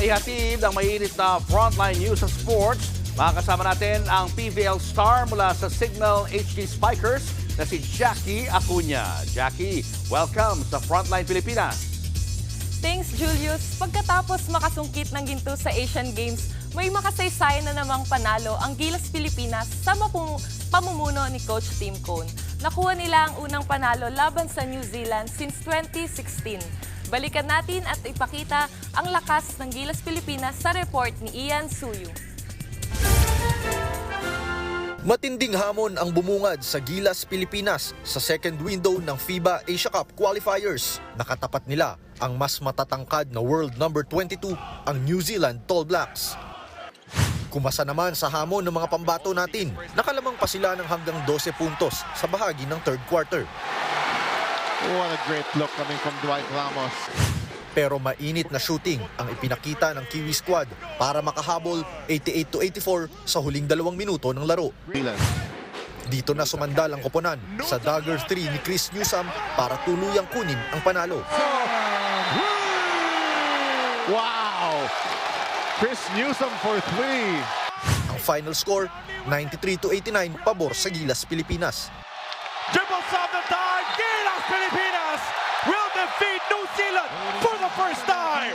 ihatid ang mainit na frontline news sa sports. Makakasama natin ang PVL star mula sa Signal HD Spikers na si Jackie Acuña. Jackie, welcome sa Frontline Pilipinas. Thanks, Julius. Pagkatapos makasungkit ng ginto sa Asian Games, may makasaysayan na namang panalo ang Gilas Pilipinas sa pamumuno ni Coach Tim Cone. Nakuha nila ang unang panalo laban sa New Zealand since 2016. Balikan natin at ipakita ang lakas ng Gilas Pilipinas sa report ni Ian Suyu. Matinding hamon ang bumungad sa Gilas Pilipinas sa second window ng FIBA Asia Cup qualifiers. Nakatapat nila ang mas matatangkad na world number 22, ang New Zealand Tall Blacks. Kumasa naman sa hamon ng mga pambato natin, nakalamang pa sila ng hanggang 12 puntos sa bahagi ng third quarter. What a great look coming from Dwight Ramos. Pero mainit na shooting ang ipinakita ng Kiwi squad para makahabol 88-84 sa huling 2 minuto ng laro. Dito na sumandal ang koponan sa dagger 3 ni Chris Newsome para tuluyang kunin ang panalo. Wow! Chris Newsome for 3. Ang final score, 93-89 pabor sa Gilas Pilipinas. Dribbles on the dive, Gilas Pilipinas will defeat New Zealand for the first time!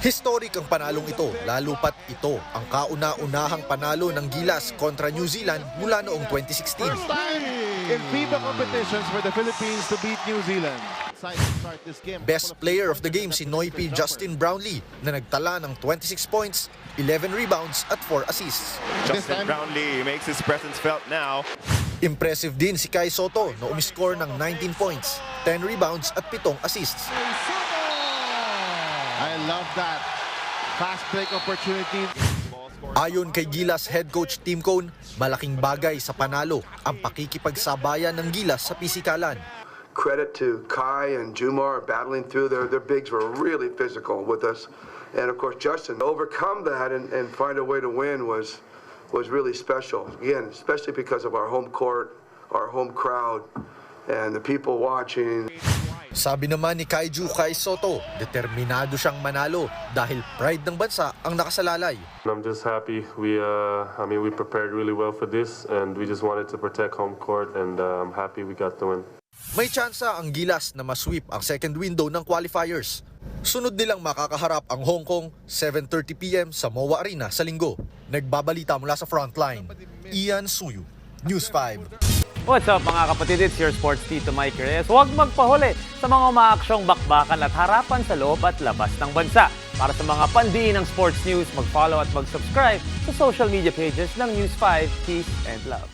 Historic ang panalong ito, lalo pat ito ang kauna-unahang panalo ng Gilas kontra New Zealand mula noong 2016. First time in FIBA competitions for the Philippines to beat New Zealand. Best player of the game si Noipi Justin Brownlee na nagtala ng 26 points, 11 rebounds at 4 assists. Justin Brownlee makes his presence felt now. Impressive din si Kai Soto na umiscore ng 19 points, 10 rebounds at 7 assists. I love that. Fast break opportunity. Ayon kay Gilas head coach Tim Cone, malaking bagay sa panalo ang pakikipagsabayan ng Gilas sa pisikalan. Credit to Kai and Jumar battling through. Their bigs were really physical with us. And of course, Justin, to overcome that and find a way to win was really special. Again, especially because of our home court, our home crowd, and the people watching. Sabi naman ni Kaiju Kai Soto, determinado siyang manalo dahil pride ng bansa ang nakasalalay. I'm just happy. We prepared really well for this and we just wanted to protect home court and I'm happy we got the win. May tsansa ang Gilas na masweep ang second window ng qualifiers. Sunod nilang makakaharap ang Hong Kong 7:30 PM sa MOA Arena sa Linggo. Nagbabalita mula sa Frontline, Ian Suyu, News 5. What's up mga kapatid, it's your sports Tito Mike Reyes. Huwag magpahuli sa mga umaaksyong bakbakan at harapan sa loob at labas ng bansa. Para sa mga pandiin ng sports news, mag-follow at mag-subscribe sa social media pages ng News 5. Peace and love.